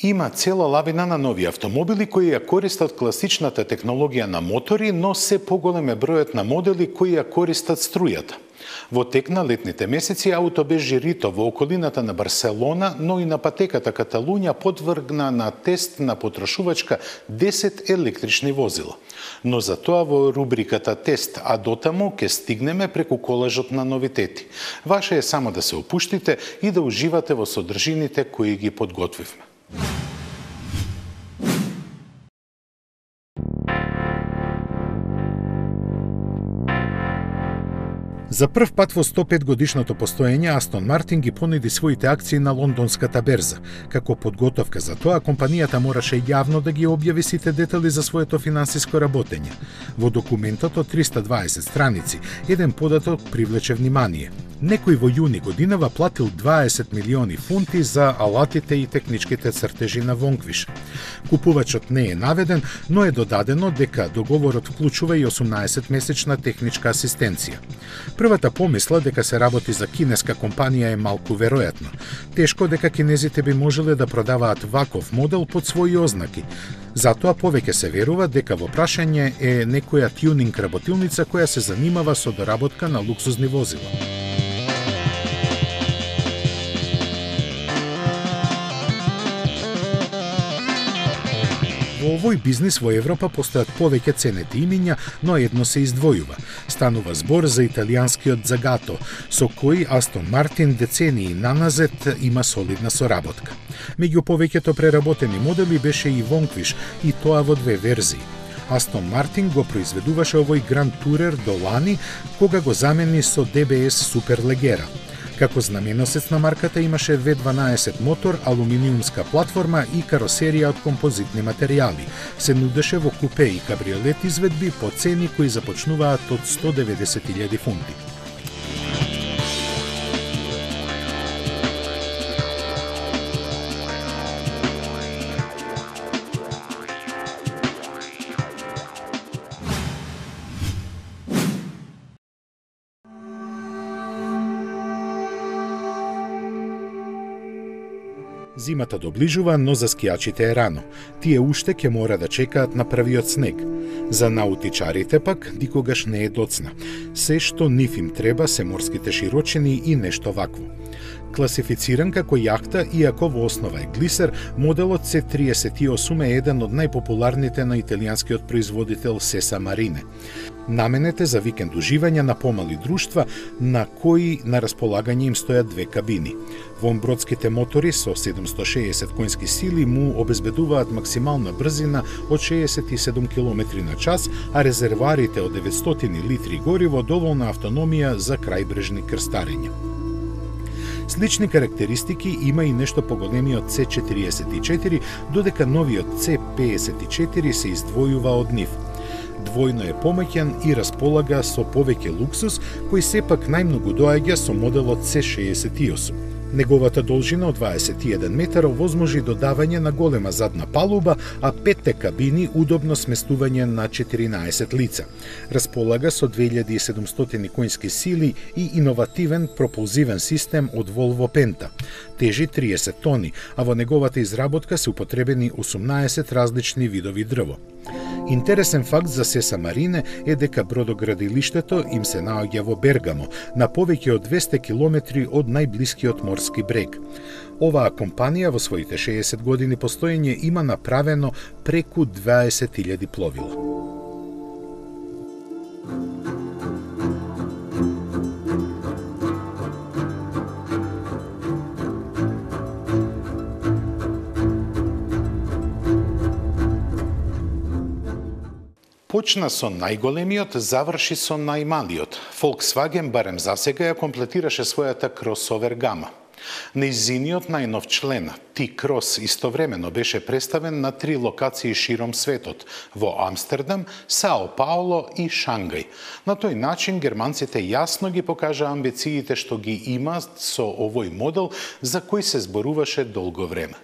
Има цела лавина на нови автомобили кои ја користат класичната технологија на мотори, но се поголем е бројот на модели кои ја користат струјата. Во тек на летните месеци ауто без жирито во околината на Барселона, но и на патеката Каталунја подвргна на тест на потрошувачка 10 електрични возила. Но за тоа во рубриката Тест, а дотаму ке стигнеме преку колажот на новитети. Ваше е само да се опуштите и да уживате во содржините кои ги подготвивме. За прв пат во 105 годишното постоење Астон Мартин ги понуди своите акции на лондонската берза. Како подготовка за тоа, компанијата мораше јавно да ги објави сите детали за своето финансиско работење. Во документот од 320 страници, еден податок привлече внимание. Некој во јуни годинава платил 20 милиони фунти за алатите и техничките цртежи на вонквиш. Купувачот не е наведен, но е додадено дека договорот вклучува и 18-месечна техничка асистенција. Првата помисла дека се работи за кинеска компанија е малку веројатна. Тешко дека кинезите би можеле да продаваат ваков модел под своји ознаки. Затоа повеќе се верува дека во прашање е некоја тюнинг работилница која се занимава со доработка на луксузни возила. Во овој бизнис во Европа постојат повеќе ценети имиња, но едно се издвојува. Станува збор за италијанскиот Загато, со кој Астон Мартин децении наназад има солидна соработка. Меѓу повеќето преработени модели беше и вонквиш, и тоа во две верзии. Астон Мартин го произведуваше овој Гранд Турер до лани, кога го замени со DBS Суперлегера. Како знаменосец на марката имаше V12 мотор, алуминиумска платформа и каросерија од композитни материјали. Се нудеше во купе и кабриолет изведби по цени кои започнуваат од 190.000 фунти. Зимата доближува, но за скијачите е рано. Тие уште ќе мора да чекаат на првиот снег. За наутичарите пак никогаш не е доцна. Се што нив им треба се морските широчини и нешто вакво. Класифициран како јахта, иако во основа е глисер, моделот C38 е еден од најпопуларните на италијанскиот производител Sesa Marine. Наменет е за викенд уживање на помали друштва, на кои на располагање им стојат две кабини. Вонбродските мотори со 760 конски сили му обезбедуваат максимална брзина од 67 км на час, а резервоарите од 900 литри гориво доволна автономија за крајбрежни крстарења. Слични карактеристики има и нешто поголемиот C44, додека новиот C54 се издвојува од нив. Двојно е помеќен и располага со повеќе луксус, кој сепак најмногу доаѓа со моделот C68. Неговата должина од 21 метар овозможи додавање на голема задна палуба, а 5 кабини удобно сместување на 14 лица. Располага со 2700 конски сили и иновативен пропулзивен систем од Volvo Penta. Тежи 30 тони, а во неговата изработка се употребени 18 различни видови дрво. Интересен факт за Sesa Marine е дека бродоградилиштето им се наоѓа во Бергамо, на повеќе од 200 километри од најблискиот морски брег. Оваа компанија во своите 60 години постоење има направено преку 20.000 пловила. Почна со најголемиот, заврши со најмалиот. Volkswagen барем засега ја комплетираше својата кросовер гама. Нејзиниот најнов член, T-Cross, истовремено беше представен на 3 локации широм светот, во Амстердам, Сао Пауло и Шангај. На тој начин германците јасно ги покажа амбициите што ги има со овој модел за кој се зборуваше долго време.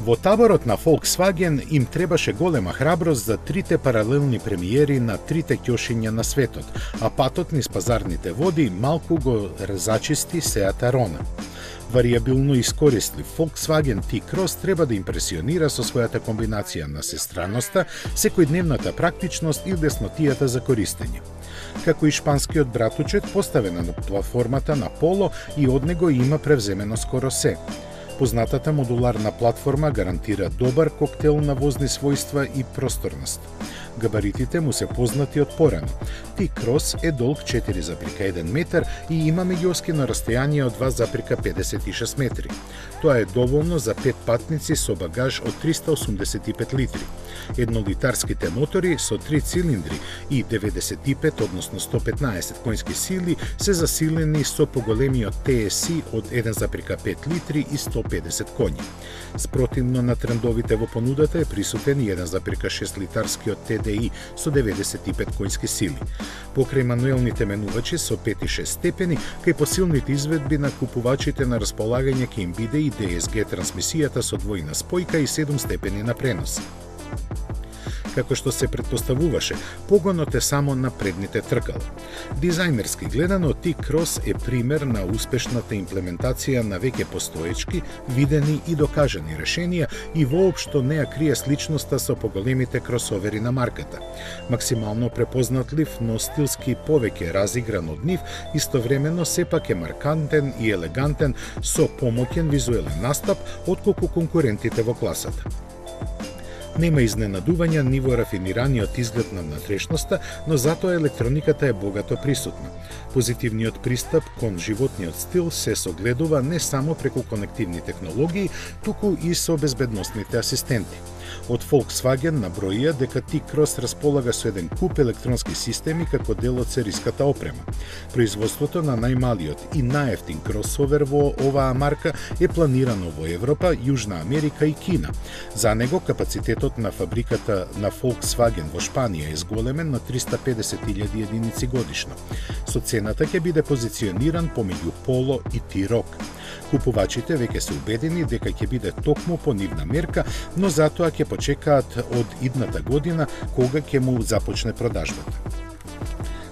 Во таборот на Volkswagen им требаше голема храброст за трите паралелни премиери на трите ќошиња на светот, а патот низ пазарните води малку го зачисти Seat Arona. Варијабилно искористлив Volkswagen T-Cross треба да импресионира со својата комбинација на сестраноста, секојдневната практичност и леснотијата за користење. Како и шпанскиот братучет, поставена на платформата на Polo и од него има превземено скоро се. Познатата модуларна платформа гарантира добар коктел на возни својства и просторност. Габаритите му се познати од порано. T-Cross е долг 4,1 метар и има меѓуоски на расстојание од 2,56 метри. Тоа е доволно за 5 патници со багаж од 385 литри. Еднолитарските мотори со 3 цилиндри и 95, односно 115 коњски сили се засилени со поголемиот TSI од 1,5 литри и 150 коњи. Спротивно на трендовите во понудата е присутен и 1,6 литарскиот TDI со 95 коњски сили. Покрај мануелните менувачи со 5 и 6 степени, кај посилните изведби на купувачите на располагање ќе им биде и DSG трансмисијата со двојна спојка и 7 степени на пренос. Како што се претпоставуваше, погонот е само на предните тркала. Дизајнерски гледано, T-Cross е пример на успешната имплементација на веќе постоечки, видени и докажани решенија и воопшто не ја крие сличноста со поголемите кросовери на марката. Максимално препознатлив, но стилски повеќе разигран од нив, истовремено сепак е маркантен и елегантен со помоќен визуелен настап отколку конкурентите во класата. Нема изненадувања ни во рафинираниот изглед на внатрешноста, но затоа електрониката е богато присутна. Позитивниот пристап кон животниот стил се согледува не само преку конективни технологии, туку и со безбедносните асистенти. Од Volkswagen наброија дека T-Cross располага со еден куп електронски системи како дел од сериската опрема. Производството на најмалиот и најевтин кросовер во оваа марка е планирано во Европа, Јужна Америка и Кина. За него капацитетот на фабриката на Volkswagen во Шпанија е зголемен на 350.000 единици годишно. Со цената ќе биде позициониран помеѓу Polo и T-Roc. Купувачите веќе се убедени дека ќе биде токму по нивна мерка, но затоа ќе почекаат од идната година кога ќе му започне продажбата.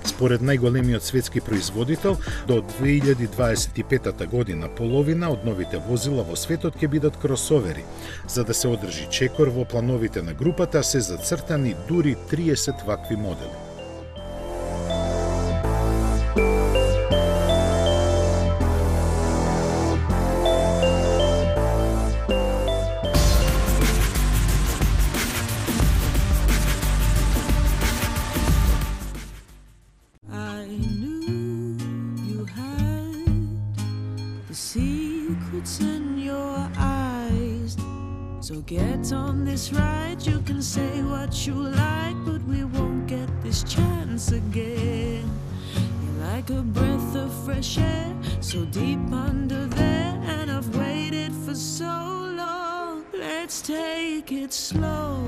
Според најголемиот светски производител, до 2025 година половина од новите возила во светот ќе бидат кросовери. За да се одржи чекор во плановите на групата се зацртани дури 30 вакви модели. Get on this ride, you can say what you like, but we won't get this chance again. You're like a breath of fresh air, so deep under there, and I've waited for so long. Let's take it slow.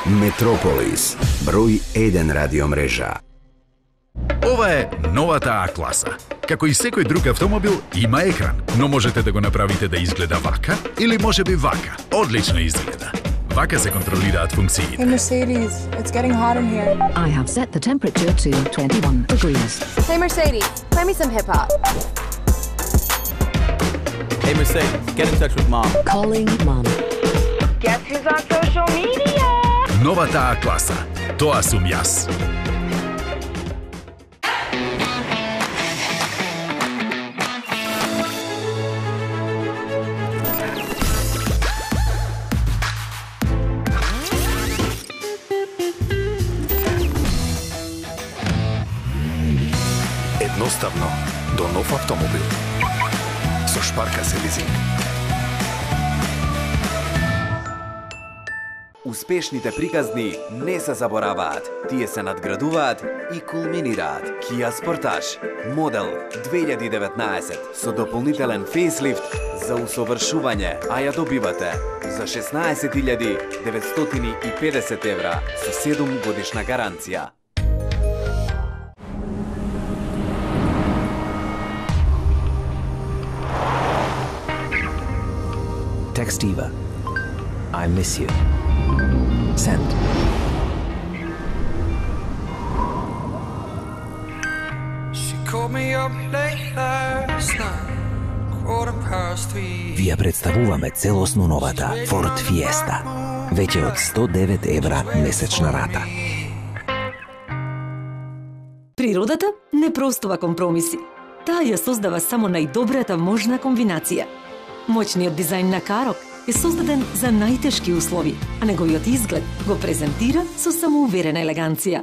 Метрополис, број 1 радиомрежа. Ова е новата А-класа. Како и секој друг автомобил, има екран, но можете да го направите да изгледа вака или можеби вака. Одлично изгледа. Вака се контролираат функциите. Hey Mercedes, it's getting hot in here. I have set the temperature to 21 degrees. Hey Mercedes, play me some hip hop. Hey Mercedes, get in touch with mom. Calling mom. Guess who's on social media? Новата А-класа. Тоа сум јас. Едноставно до нов автомобил. Со Шпарка се лизинг. Успешните приказни не се забораваат. Тие се надградуваат и кулминираат. Kia Sportage, модел 2019 со дополнителен фейслифт за усовршување, а ја добивате за 16.950 евра со 7 годишна гаранција. Text Eva. I miss you. Send. Ви ја представуваме целосно новата Ford Fiesta. Веќе од 109 евра месечна рата. Природата не простува компромиси. Таа ја создава само најдобрата можна комбинација. Моćниот дизајн на Карок е создаден за најтешки услови, а неговиот изглед го презентира со самоуверена елеганција.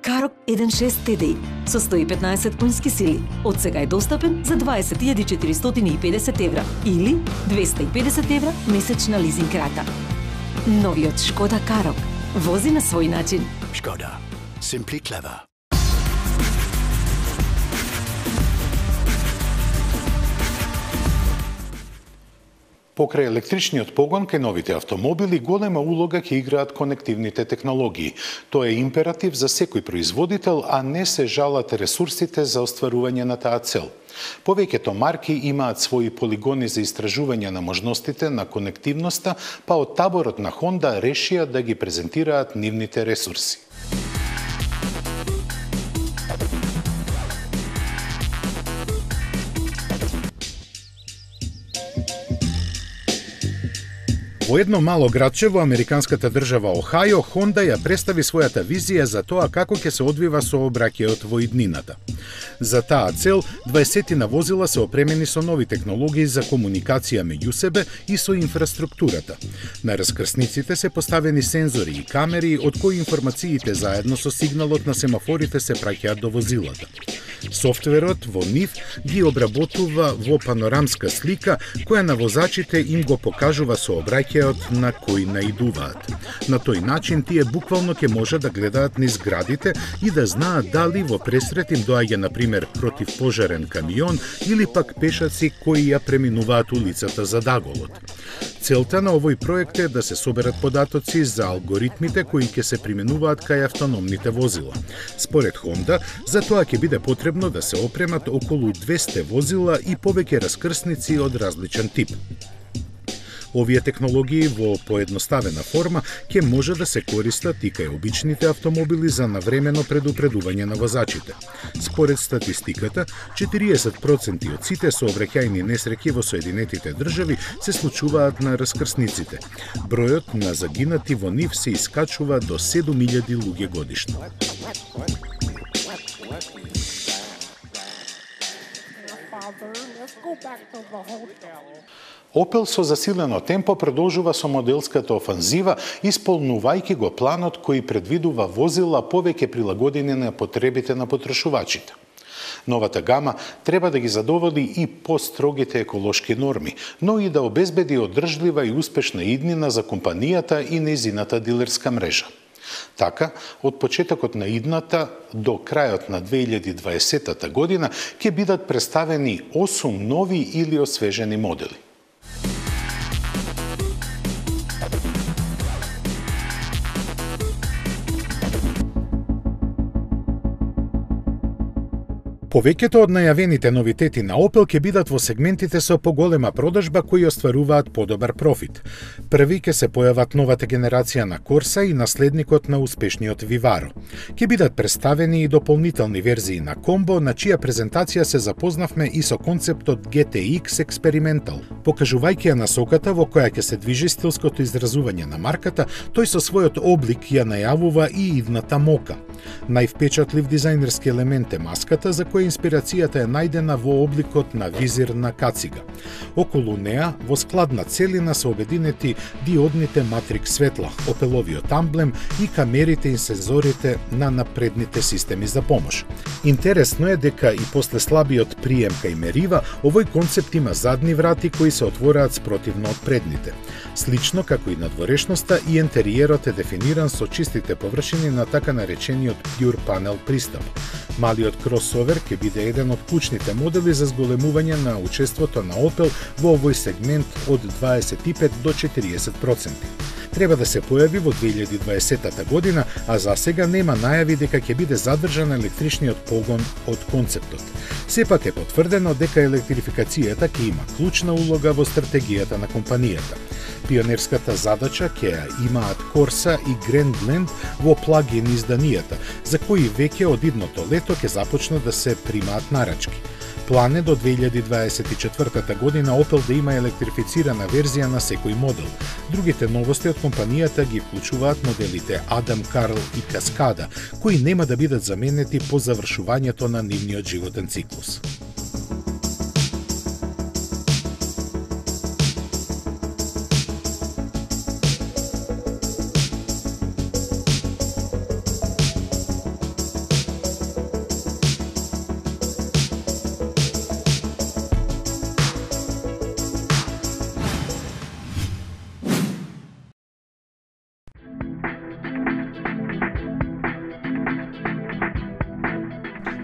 Карок 1.6 TDI со 115 конски сили од сега е достапен за 20.450 евра или 250 евра месечна лизинг рата. Новиот Шкода Карок вози на свој начин. Шкода. Simply clever. Покрај електричниот погон кај новите автомобили, голема улога ќе играат конективните технологии. Тоа е императив за секој производител, а не се жалат ресурсите за остварување на таа цел. Повеќето марки имаат своји полигони за истражување на можностите на конективноста, па од таборот на Honda решија да ги презентираат нивните ресурси. Во едно мало градче во американската држава Охајо, Honda ја представи својата визија за тоа како ќе се одвива сообраќајот во иднината. За таа цел, 20 возила се опремени со нови технологии за комуникација меѓу себе и со инфраструктурата. На раскрсниците се поставени сензори и камери, од кои информациите заедно со сигналот на семафорите се праќаат до возилата. Софтверот во нив ги обработува во панорамска слика, која на возачите им го покажува сообраќајот на кој наидуваат. На тој начин тие буквално ќе може да гледаат низ градите и да знаат дали во пресрет им доаѓа, например, противпожарен камион или пак пешаци кои ја преминуваат улицата за Даголот. Целта на овој проект е да се соберат податоци за алгоритмите кои ќе се применуваат кај автономните возила. Според Honda, за тоа ќе биде потребно да се опремат околу 200 возила и повеќе раскрсници од различен тип. Овие технологии во поедноставена форма ќе може да се користат и кај обичните автомобили за навремено предупредување на возачите. Според статистиката, 40% од сите сообраќајни несреќи во Соединетите држави се случуваат на раскрсниците. Бројот на загинати во нив се искачува до 7000 луѓе годишно. Opel со засилено темпо продолжува со моделската офанзива, исполнувајќи го планот кој предвидува возила повеќе прилагодени на потребите на потрошувачите. Новата гама треба да ги задоволи и построгите еколошки норми, но и да обезбеди одржлива и успешна иднина за компанијата и нејзината дилерска мрежа. Така, од почетокот на идната до крајот на 2020 година ќе бидат представени 8 нови или освежени модели. Повеќето од најавените новитети на Opel ќе бидат во сегментите со поголема продажба кои остваруваат подобар профит. Први ќе се појават новата генерација на Corsa и наследникот на успешниот Vivaro. Ќе бидат представени и дополнителни верзии на Combo, на чија презентација се запознавме и со концептот GTX Experimental. Покажувајќи ја насоката во која ќе се движи стилското изразување на марката, тој со својот облик ја најавува и идната мока. Највпечатлив дизајнерски елемент е маската, за која инспирацијата е најдена во обликот на визир на кацига. Околу неа, во складна целина се обединети диодните матрикс светла, Опеловиот амблем и камерите и сензорите на напредните системи за помош. Интересно е дека и после слабиот прием кај мерива, овој концепт има задни врати кои се отвораат спротивно од предните. Слично како и надворешноста, и интериерот е дефиниран со чистите површини на така наречениот Pure Panel пристап. Малиот кросовер ќе биде еден од клучните модели за зголемување на учеството на Opel во овој сегмент од 25 до 40%. треба да се појави во 2020 година, а за сега нема најави дека ќе биде задржан електричниот погон од концептот. Сепак е потврдено дека електрификацијата ќе има клучна улога во стратегијата на компанијата. Пионерската задача ќе ја имаат Corsa и Grand Blend во плагин изданијата, за кои веќе од идното лето ќе започнат да се примаат нарачки. План е до 2024 година Opel да има електрифицирана верзија на секој модел. Другите новости од компанијата ги вклучуваат моделите Адам, Карл и Каскада, кои нема да бидат заменети по завршувањето на нивниот животен циклус.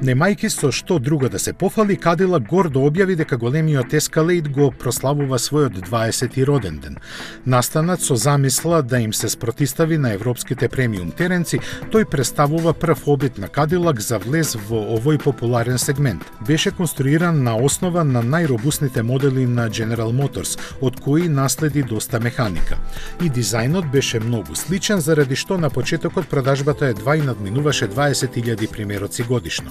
Немајки со што друго да се пофали, Cadillac гордо објави дека големиот Escalade го прославува својот 20-ти роден ден. Настанат со замисла да им се спротистави на европските премиум теренци, тој представува прв обид на Cadillac за влез во овој популарен сегмент. Беше конструиран на основа на најробусните модели на General Motors, од кои наследи доста механика. И дизајнот беше многу сличен, заради што на почетокот продажбата едва и надминуваше 20.000 примероци годишно.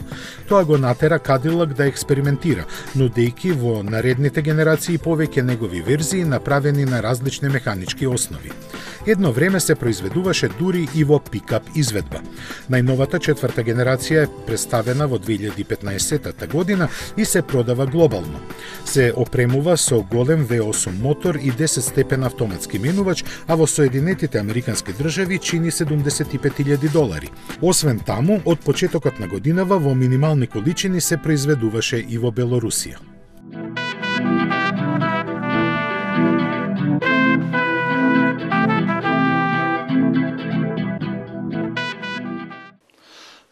Тоа го натера Cadillac да експериментира, нудејќи во наредните генерации повеќе негови верзии направени на различни механички основи. Едно време се произведуваше дури и во пикап изведба. Најновата четврта генерација е представена во 2015 година и се продава глобално. Се опремува со голем V8 мотор и 10-степен автоматски менувач, а во Соединетите Американски држави чини $75.000. Освен таму, од почетокот на годинава во минимални количини се произведуваше и во Белорусија.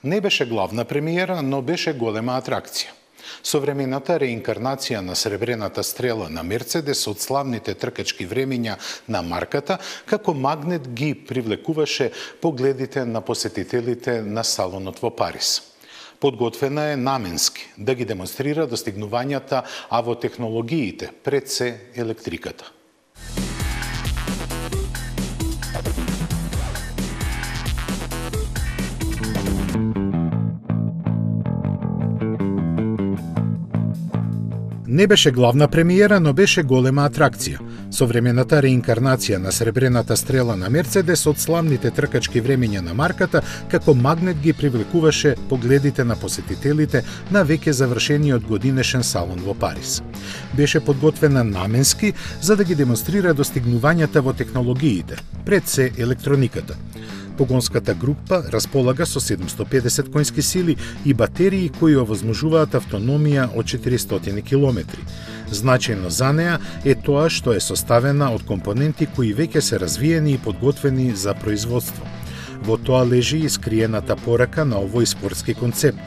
Не беше главна премиера, но беше голема атракција. Современата реинкарнација на сребрената стрела на Мерцедес од славните тркачки времиња на марката, како магнет ги привлекуваше погледите на посетителите на салонот во Париз. Подготвена е наменски да ги демонстрира достигнувањата, а во технологиите, пред се електриката. Не беше главна премиера, но беше голема атракција. Современата реинкарнација на сребрената стрела на Мерцедес од славните тркачки времиња на марката, како магнет ги привлекуваше погледите на посетителите на веќе завршениот годинешен салон во Париз. Беше подготвена наменски за да ги демонстрира достигнувањата во технологиите, пред се електрониката. Погонската група располага со 750 конски сили и батерии кои овозможуваат автономија од 400 км. Значајно за неа е тоа што е составена од компоненти кои веќе се развиени и подготвени за производство. Во тоа лежи и скриената порака на овој спортски концепт.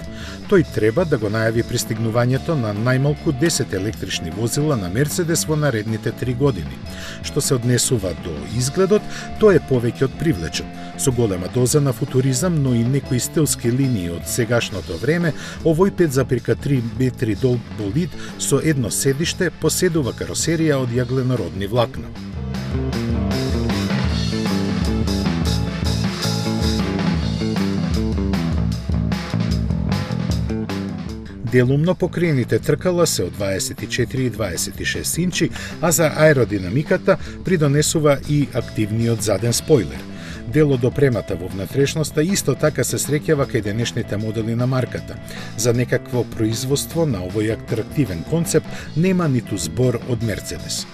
Тој треба да го најави пристигнувањето на најмалку 10 електрични возила на Мерцедес во наредните 3 години. Што се однесува до изгледот, тој е повеќе од привлечен. Со голема доза на футуризам, но и некои стилски линии од сегашното време, овој 5,3 метри долг болид со едно седиште поседува каросерија од јагленородни влакна. Делумно покриените тркала се од 24 и 26 инчи, а за аеродинамиката придонесува и активниот заден спойлер. Дел од опремата во внатрешноста исто така се среќава кај денешните модели на марката. За некакво производство на овој атрактивен концепт нема ниту збор од Мерцедес.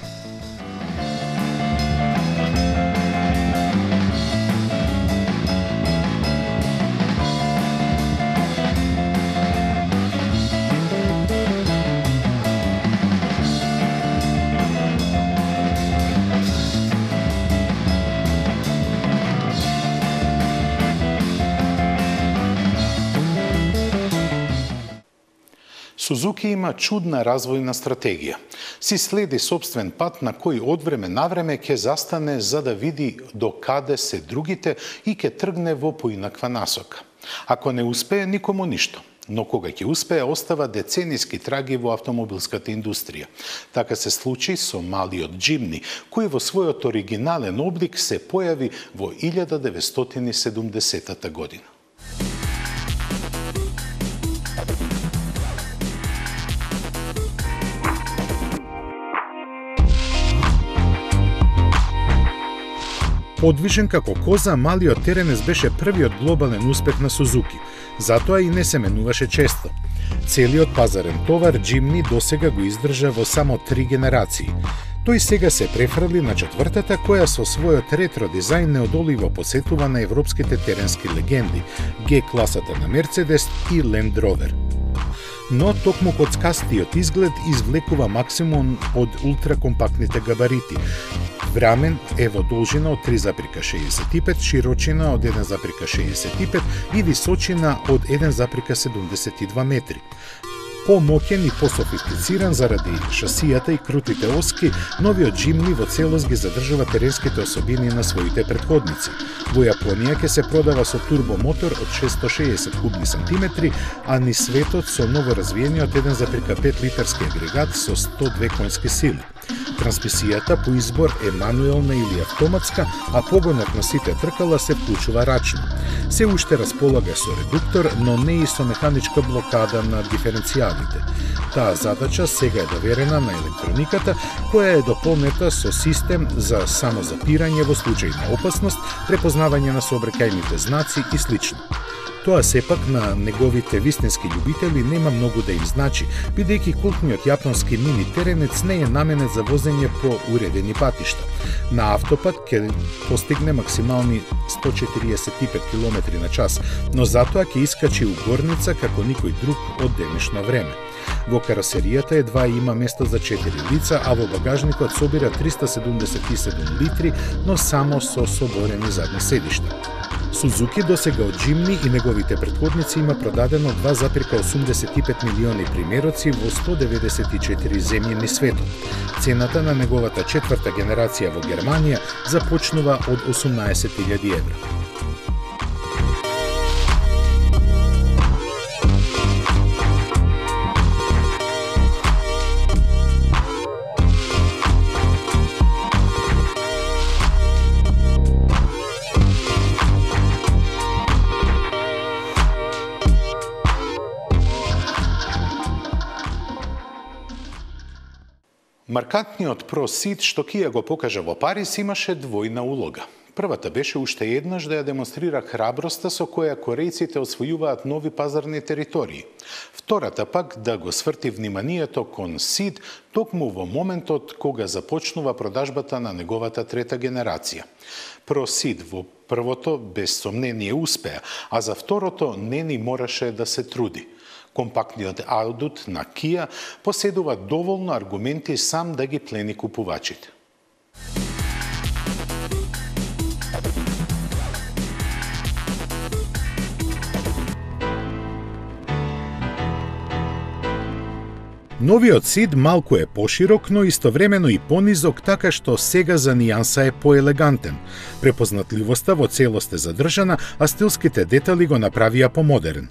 Suzuki ima čudna razvojna strategija. Si sledi sopstven pат na koji od vreme na vreme ke zastane za da vidi do kade se drugite i ke trgne vo поинаква насока. Ако не успее, никому ништо. Но кога ќе успее, остава деценијски траги во автомобилската индустрија. Така се случи со малиот Jimny, кој во својот оригинален облик се појави во 1970 година. Подвижен како коза, малиот Теренец беше првиот глобален успех на Сузуки. Затоа и не се менуваше често. Целиот пазарен товар Jimny досега го издржа во само 3 генерации. Тој сега се префрли на четвртата, која со својот ретро дизајн неодоливо посетува на европските теренски легенди, G-класата на Мерцедес и Land Rover. Но токму коцкастиот изглед извлекува максимум од ултракомпактните габарити. Врамен е во должина од 3,65, широчина од 1,65 и височина од 1,72 метри. По-моќен и пософистициран заради шасијата и крутите оски, новиот Jimny во целост ги задржува теренските особини на своите претходници. Во Јапонија ќе се продава со турбомотор од 660 кубни сантиметри, а ни светот со ново развиениот 1,5 литарски агрегат со 102 конски сили. Трансмисијата по избор е мануелна или автоматска, а погонот на сите тркала се вклучува рачно. Се уште располага со редуктор, но не и со механичка блокада на диференцијалите. Таа задача сега е доверена на електрониката, која е дополнета со систем за самозапирање во случај на опасност, препознавање на сообраќајните знаци и слично. Тоа сепак на неговите вистински љубители нема многу да им значи, бидејќи култниот јапонски мини теренец не е наменет за возење по уредени патишта. На автопат ќе постигне максимални 145 км на час, но затоа ќе искачи у горница како никој друг од денешно време. Во каросеријата едва има место за 4 лица, а во багажникот собира 377 литри, но само со соборени задни седишта. Сузуки досега од Jimny и неговите претходници има продадено 2,85 милиони примероци во 194 земји низ светот. Цената на неговата четврта генерација во Германија започнува од 18.000 евра. Маркантниот Pro Seat што Kia го покажа во Париз имаше двојна улога. Првата беше уште еднаш да ја демонстрира храброста со која корејците освојуваат нови пазарни територии. Втората пак да го сврти вниманието кон Ceed токму во моментот кога започнува продажбата на неговата трета генерација. Pro Ceed во првото без сомнение успеа, а за второто не ни мораше да се труди. Компактниот аудут на Kia поседува доволно аргументи сам да ги плени купувачите. Новиот Ceed малку е поширок, но истовремено и понизок, така што сега за нијанса е поелегантен. Препознатливоста во целост е задржана, а стилските детали го направија помодерен.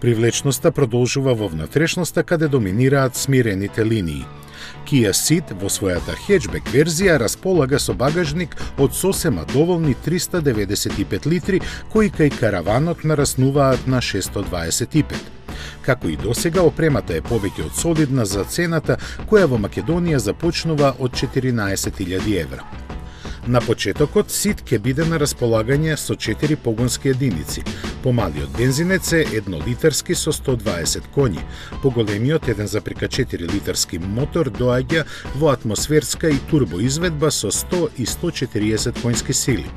Привлечноста продолжува во внатрешноста каде доминираат смирените линии. Kia Ceed во својата хеджбек верзија располага со багажник од сосема доволни 395 литри, кои кај караванот нараснуваат на 625. Како и досега, опремата е повеќе од солидна за цената која во Македонија започнува од 14.000 евра. На почетокот Ceed ќе биде на располагање со 4 погонски единици. Помалиот бензинец е 1 литарски со 120 коњи. Поголемиот 1,4 литарски мотор доаѓа во атмосферска и турбо изведба со 100 и 140 коњски сили.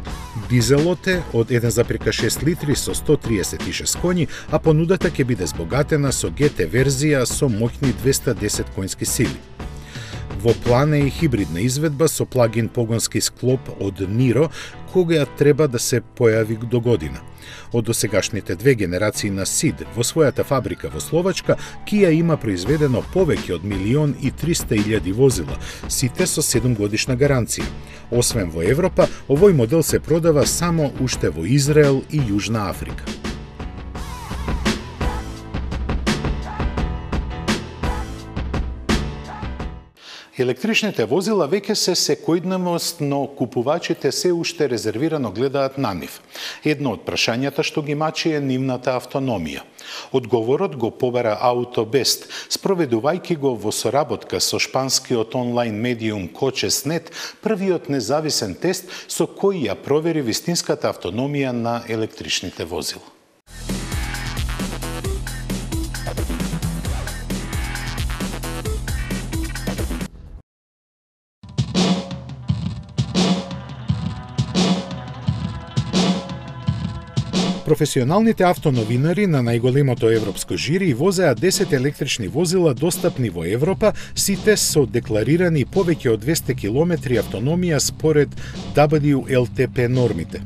Дизелот е од 1,6 литри со 136 коњи, а понудата ќе биде збогатена со GT верзија со моќни 210 коњски сили. Во план е и хибридна изведба со плагин погонски склоп од Niro, кога треба да се појави до година. Од досегашните две генерации на СИД во својата фабрика во Словачка, Kia има произведено повеќе од 1.300.000 возила, сите со 7-годишна гаранција. Освен во Европа, овој модел се продава само уште во Израел и Јужна Африка. Електричните возила веќе се секојдневност, но купувачите се уште резервирано гледаат на нив. Едно од прашањата што ги мачи е нивната автономија. Одговорот го побара AutoBest, спроведувајќи го во соработка со шпанскиот онлайн медиум Coches.net, првиот независен тест со кој ја провери вистинската автономија на електричните возила. Професионалните автоновинари на најголемото европско жири возеа 10 електрични возила достапни во Европа, сите со декларирани повеќе од 200 км автономија според WLTP нормите.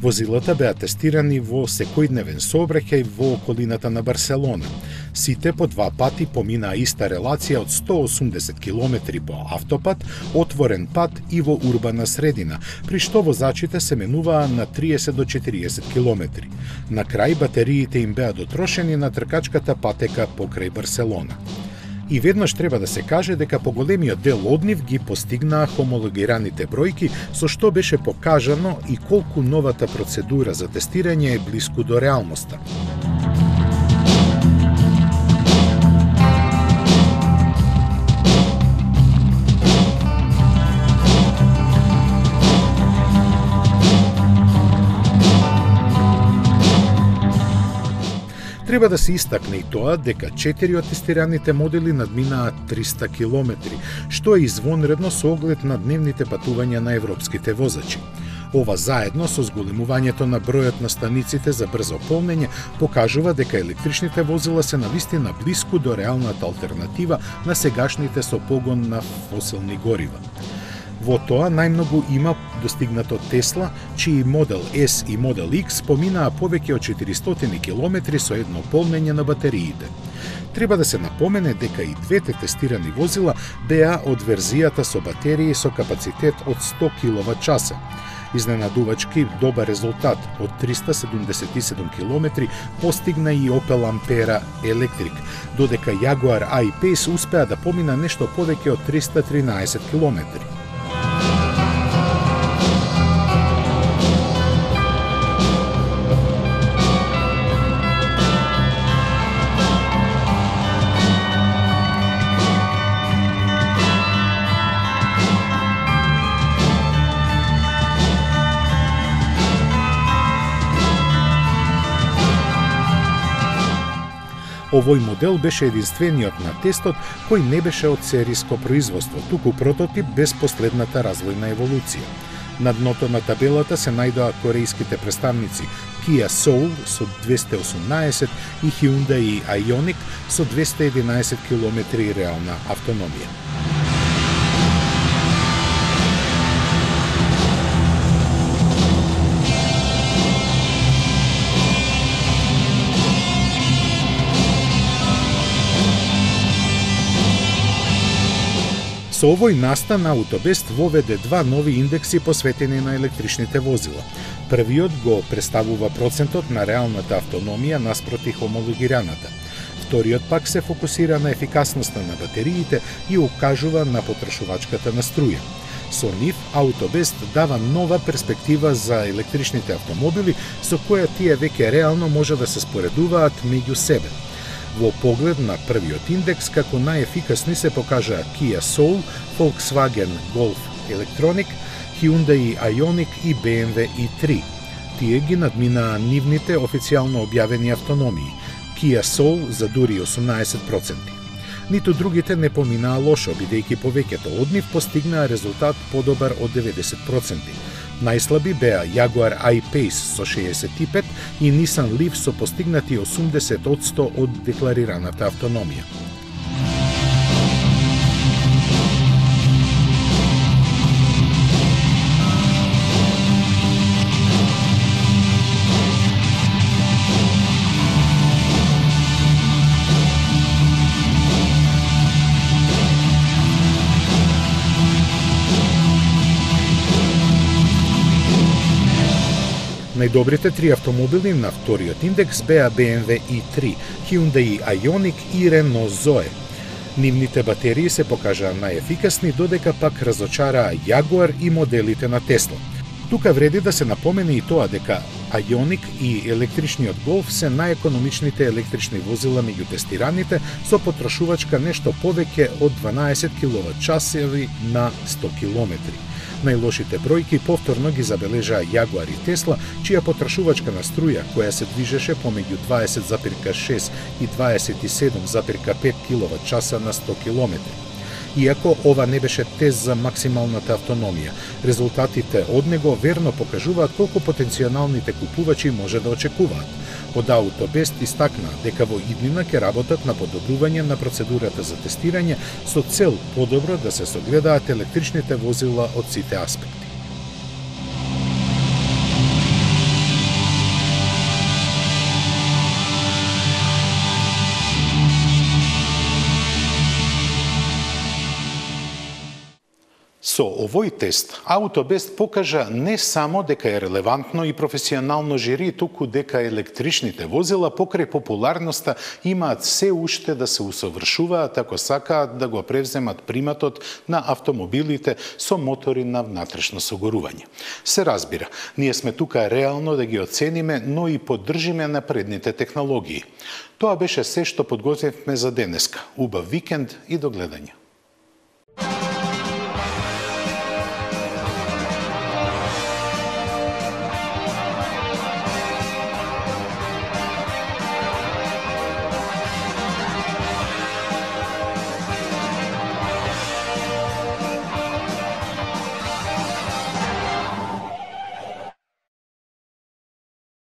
Возилата беа тестирани во секојдневен сообраќај во околината на Барселона. Сите по 2 пати поминаа иста релација од 180 км по автопат, отворен пат и во урбана средина, при што возачите се менуваа на 30 до 40 км. На крај батериите им беа дотрошени на тркачката патека покрај Барселона. И веднаш треба да се каже дека поголемиот дел од нив ги постигнаа хомологираните бројки, со што беше покажано и колку новата процедура за тестирање е блиску до реалноста. Треба да се истакне и тоа дека 4 од тестираните модели надминаа 300 км, што е извонредно со оглед на дневните патувања на европските возачи. Ова заедно со зголемувањето на бројот на станиците за брзо полнење покажува дека електричните возила се навистина блиску до реалната алтернатива на сегашните со погон на фосилни горива. Во тоа најмногу има достигнато Тесла, чии модел S и модел X поминаа повеќе од 400 км со едно полнење на батериите. Треба да се напомене дека и двете тестирани возила беа од верзијата со батерии со капацитет од 100 кWh. Изненадувачки добар резултат од 377 км постигна и Opel Ampera Electric, додека Jaguar I-Pace успеа да помина нешто повеќе од 313 км. Овој модел беше единствениот на тестот кој не беше од сериско производство, туку прототип без последната развојна еволуција. На дното на табелата се најдоа корејските представници Kia Soul со 218 и Hyundai Ioniq со 211 км реална автономија. Со овој настан AutoBest воведе два нови индекси посветени на електричните возила. Првиот го представува процентот на реалната автономија наспроти хомологираната. Вториот пак се фокусира на ефикасноста на батериите и укажува на потрошувачката на струја. Со нив, AutoBest дава нова перспектива за електричните автомобили, со која тие веќе реално може да се споредуваат меѓу себе. Во поглед на првиот индекс, како најефикасни се покажаа Kia Soul, Volkswagen Golf Electronic, Hyundai Ioniq и BMW i3. Тие ги надминаа нивните официјално објавени автономии. Kia Soul за дури 18%. Ниту другите не поминаа лошо, бидејќи повеќето од нив постигнаа резултат подобар од 90%. Најслаби беа Jaguar I-Pace со 65 и Nissan Leaf со постигнати 80% од декларираната автономија. Најдобрите 3 автомобили на вториот индекс беа BMW i3, Hyundai Ioniq и Renault Zoe. Нивните батерии се покажаа најефикасни, додека пак разочараа Jaguar и моделите на Tesla. Тука вреди да се напомени и тоа дека Ioniq и електричниот Golf се најекономичните електрични возила меѓу тестираните, со потрошувачка нешто повеќе од 12 киловат-часови на 100 километри. Најлошите бројки повторно ги забележаа Jaguar и Tesla, чија потрошувачка на струја, која се движеше помеѓу 20,6 и 27,5 киловат-часа на 100 километри. Иако ова не беше тест за максималната автономија, резултатите од него верно покажуваат колку потенцијалните купувачи може да очекуваат. Од Auto-Best истакна дека во иднина ќе работат на подобрување на процедурата за тестирање со цел подобро да се согледаат електричните возила од сите аспекти. Со овој тест, Auto-Best покажа не само дека е релевантно и професионално жири, туку дека електричните возила покрај популарноста имаат се уште да се усовршуваат ако сакаат да го превземат приматот на автомобилите со мотори на внатрешно согорување. Се разбира, ние сме тука реално да ги оцениме, но и поддржиме напредните технологии. Тоа беше се што подготвивме за денеска. Убав викенд и до гледање.